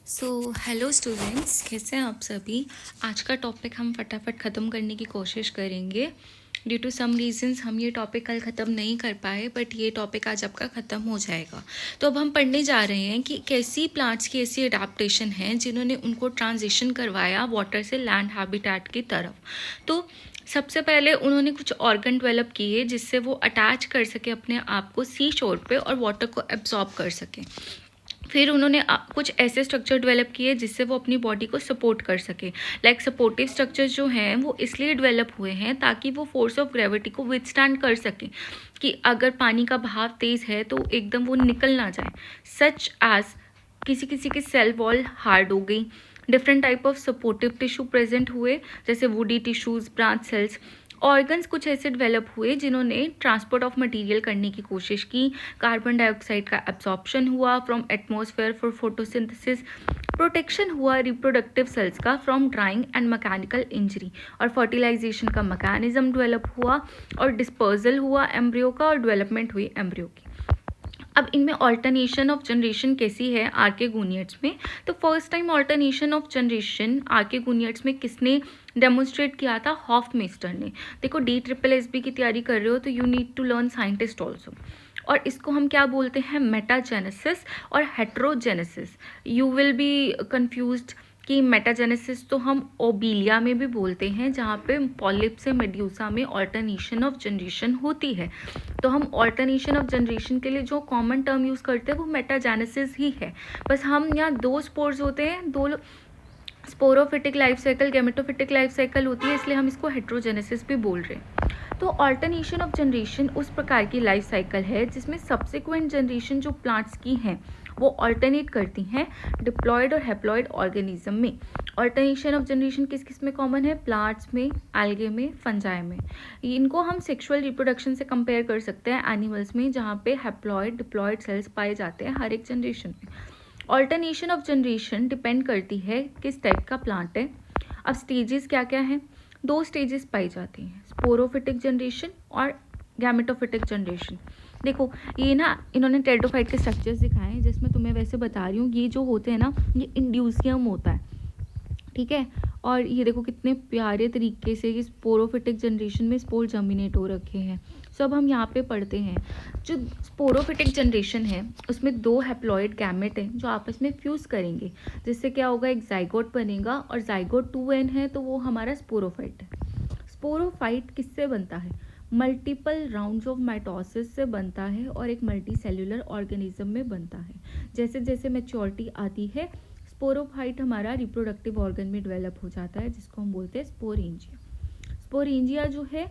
Hello students, कैसे हैं आप सभी। आज का टॉपिक हम फटाफट ख़त्म करने की कोशिश करेंगे। ड्यू टू सम रीजंस हम ये टॉपिक कल ख़त्म नहीं कर पाए, बट ये टॉपिक आज आपका ख़त्म हो जाएगा। तो अब हम पढ़ने जा रहे हैं कि कैसी प्लांट्स की ऐसी अडाप्टेशन है जिन्होंने उनको ट्रांजिशन करवाया वाटर से लैंड हैबिटेट की तरफ। तो सबसे पहले उन्होंने कुछ ऑर्गन डेवलप किए जिससे वो अटैच कर सके अपने आप को सी शोर पे और वाटर को एब्जॉर्ब कर सकें। फिर उन्होंने कुछ ऐसे स्ट्रक्चर डेवलप किए जिससे वो अपनी बॉडी को सपोर्ट कर सके। लाइक सपोर्टिव स्ट्रक्चर्स जो हैं वो इसलिए डेवलप हुए हैं ताकि वो फोर्स ऑफ ग्रेविटी को विथस्टैंड कर सकें कि अगर पानी का बहाव तेज़ है तो एकदम वो निकल ना जाए। सच एज किसी किसी की सेल वॉल हार्ड हो गई, different type of supportive tissue present हुए जैसे woody tissues, branch cells. Organs कुछ ऐसे डेवलप हुए जिन्होंने ट्रांसपोर्ट ऑफ मटेरियल करने की कोशिश की। कार्बन डाइऑक्साइड का एब्जॉर्प्शन हुआ from atmosphere for photosynthesis. Protection हुआ रिप्रोडक्टिव सेल्स का from drawing and mechanical injury. और फर्टिलाइजेशन का मैकेनिज्म डेवलप हुआ और डिस्पर्जल हुआ एम्ब्रियो का और डेवलपमेंट हुई एम्ब्रियो की। अब इनमें ऑल्टरनेशन ऑफ जनरेशन कैसी है आर्केगोनियट्स में। तो first time alternation of generation archegoniates में किसने डेमोन्स्ट्रेट किया था? हॉफमेस्टर ने। देखो DSSB की तैयारी कर रहे हो तो you need to learn scientist also. और इसको हम क्या बोलते हैं? मेटाजेनेसिस और heterogenesis. You will be confused कि मेटाजेनेसिस तो हम ओबीलिया में भी बोलते हैं जहाँ पे पॉलिप से मेड्यूसा में ऑल्टरनेशन ऑफ जनरेशन होती है। तो हम ऑल्टरनेशन ऑफ जनरेशन के लिए जो कॉमन टर्म यूज़ करते हैं वो मेटाजेनेसिस ही है। बस हम यहाँ दो स्पोर्स होते हैं, दो sporophytic life cycle, gametophytic life cycle होती है, इसलिए हम इसको हेट्रोजेनेसिस भी बोल रहे हैं। तो ऑल्टरनेशन ऑफ जनरेशन उस प्रकार की लाइफ साइकिल है जिसमें सब्सिक्वेंट जनरेशन जो प्लांट्स की हैं वो ऑल्टरनेट करती हैं डिप्लॉयड और हैप्लॉयड ऑर्गेनिज्म में। ऑल्टरनेशन ऑफ जनरेशन किस किस में कॉमन है? प्लांट्स में, एल्गे में, फंजाई में। इनको हम सेक्सुअल रिप्रोडक्शन से कंपेयर कर सकते हैं एनिमल्स में, जहाँ पे हैप्लॉयड डिप्लॉयड सेल्स पाए जाते हैं हर एक जनरेशन में। ऑल्टरनेशन ऑफ जनरेशन डिपेंड करती है किस टाइप का प्लांट है। अब स्टेजेस क्या क्या हैं? दो स्टेजेस पाई जाती हैं, स्पोरोफिटिक जनरेशन और गैमेटोफिटिक जनरेशन। देखो ये ना इन्होंने टेरिडोफाइट के स्ट्रक्चर्स दिखाए हैं जिसमें तुम्हें वैसे बता रही हूँ, ये जो होते हैं ना ये इंड्यूसियम होता है, ठीक है। और ये देखो कितने प्यारे तरीके से ये स्पोरोफिटिक जनरेशन में स्पोर जर्मिनेट हो रखे हैं। सब हम यहाँ पे पढ़ते हैं। जो स्पोरोफिटिक जनरेशन है उसमें दो हैप्लॉइड गैमेट हैं जो आपस में फ्यूज़ करेंगे, जिससे क्या होगा? एक जाइगोट बनेगा और जाइगोट 2n है तो वो हमारा स्पोरोफाइट है। स्पोरोफाइट किससे बनता है? मल्टीपल राउंड्स ऑफ माइटोसिस से बनता है और एक मल्टी सेल्यूलर ऑर्गेनिज्म में बनता है। जैसे जैसे मैच्योरिटी आती है स्पोरोफाइट हमारा रिप्रोडक्टिव ऑर्गन में डेवलप हो जाता है जिसको हम बोलते हैं स्पोरेंजिया। स्पोरेंजिया जो है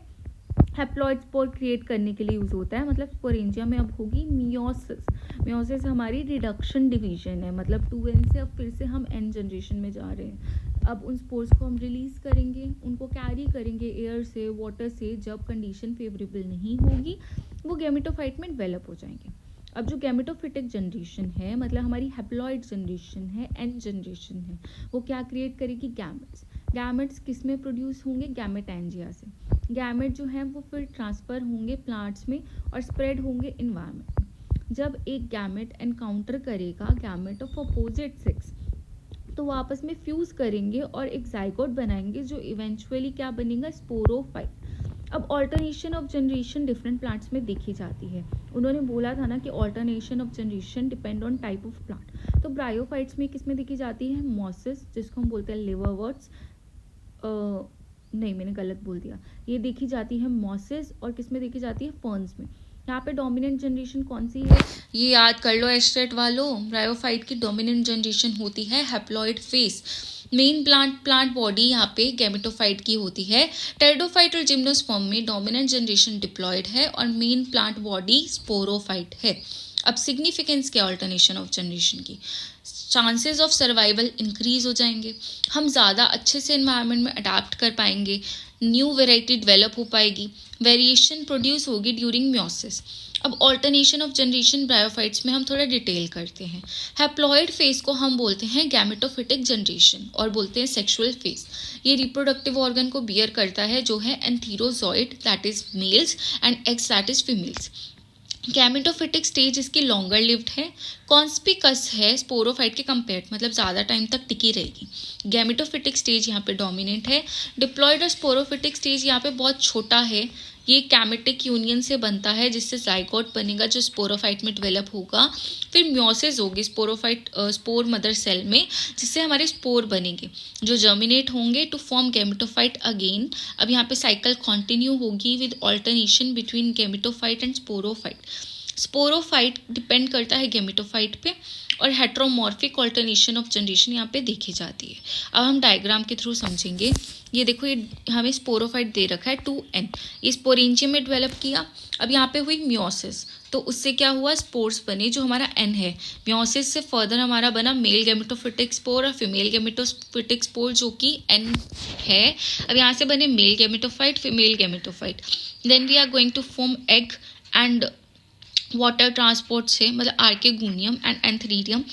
हैप्लॉइड स्पोर क्रिएट करने के लिए यूज़ होता है। मतलब स्पोरेंजिया में अब होगी मियोसिस। मियोसिस हमारी रिडक्शन डिवीजन है, मतलब 2n से अब फिर से हम n जनरेशन में जा रहे हैं। अब उन स्पोर्स को हम रिलीज़ करेंगे, उनको कैरी करेंगे एयर से, वाटर से। जब कंडीशन फेवरेबल नहीं होगी वो गैमेटोफाइट में डेवलप हो जाएंगे। अब जो गैमेटोफिटिक जनरेशन है, मतलब हमारी हैप्लॉइड जनरेशन है, n जनरेशन है, वो क्या क्रिएट करेगी? गैमेट्स। गैमेट्स किस में प्रोड्यूस होंगे? गैमेटेंजिया से। गैमेट जो है वो फिर ट्रांसफ़र होंगे प्लांट्स में और स्प्रेड होंगे इन्वायरमेंट में। जब एक गैमेट एनकाउंटर करेगा गैमेट ऑफ अपोजिट सेक्स तो वो आपस में फ्यूज़ करेंगे और एक जाइगोट बनाएंगे जो इवेंचुअली क्या बनेगा? स्पोरोफाइट। अब alternation of generation different plants में देखी जाती है। उन्होंने बोला था ना कि alternation of generation depend on type of plant. तो ब्रायोफाइट्स में किस में देखी जाती है? मॉसिस, जिसको हम बोलते हैं लिवरवर्ट्स, नहीं मैंने गलत बोल दिया, ये देखी जाती है मॉसिस। और किस में देखी जाती है? फर्न्स में। यहाँ पे डोमिनेंट जनरेशन कौन सी है? ये याद कर लो एस्टेट वालों, ब्रायोफाइट की डोमिनेंट जनरेशन होती है haploid face. Main plant body यहाँ पे गैमेटोफाइट की होती है। टेरिडोफाइट और जिम्नोस्पर्म में डोमिनेंट जनरेशन डिप्लॉयड है और मेन प्लांट बॉडी स्पोरोफाइट है। अब सिग्निफिकेंस क्या ऑल्टरनेशन ऑफ जनरेशन की? चांसेस ऑफ सर्वाइवल इंक्रीज हो जाएंगे, हम ज़्यादा अच्छे से इन्वायरमेंट में अडाप्ट कर पाएंगे, न्यू वेराइटी डेवलप हो पाएगी, वेरिएशन प्रोड्यूस होगी ड्यूरिंग म्योसिस। अब ऑल्टरनेशन ऑफ जनरेशन ब्रायोफाइट्स में हम थोड़ा डिटेल करते हैं। हैप्लॉइड फेज को हम बोलते हैं गैमेटोफिटिक जनरेशन और बोलते हैं सेक्सुअल फेज। ये रिप्रोडक्टिव ऑर्गन को बियर करता है जो है antherozoid that is males and eggs that is females. Gametophytic stage इसकी लॉन्गर लिव्ड है, कॉन्स्पिकस है स्पोरोफाइट के कंपेयर, मतलब ज़्यादा टाइम तक टिकी रहेगी। गैमेटोफिटिक स्टेज यहाँ पे डोमिनेंट है। डिप्लॉयड और स्पोरोफिटिक स्टेज यहाँ पे बहुत छोटा है, ये कैमेटिक यूनियन से बनता है जिससे जाइगोट बनेगा जो स्पोरोफाइट में डेवलप होगा। फिर म्योसिस होगी स्पोरोफाइट स्पोर मदर सेल में, जिससे हमारे स्पोर बनेंगे जो जर्मिनेट होंगे टू फॉर्म गैमेटोफाइट अगेन। अब यहाँ पे साइकिल कंटिन्यू होगी with alternation between gametophyte and sporophyte. Sporophyte depend करता है गैमेटोफाइट पे और हेट्रोमॉर्फिक ऑल्टरनेशन ऑफ जनरेशन यहाँ पे देखी जाती है। अब हम डायग्राम के थ्रू समझेंगे। ये देखो, ये हमें स्पोरोफाइट दे रखा है 2n, ये स्पोरेंजियम में डेवलप किया। अब यहाँ पे हुई म्योसिस, तो उससे क्या हुआ, स्पोर्स बने जो हमारा n है। म्योसिस से फर्दर हमारा बना मेल गैमेटोफिटिक स्पोर और फीमेल गैमेटोफिटिक स्पोर जो कि n है। अब यहाँ से बने male gametophyte, female gametophyte. Then we are going to form egg and water transport से, मतलब आर्केगोनियम एंड एंथेरिडियम,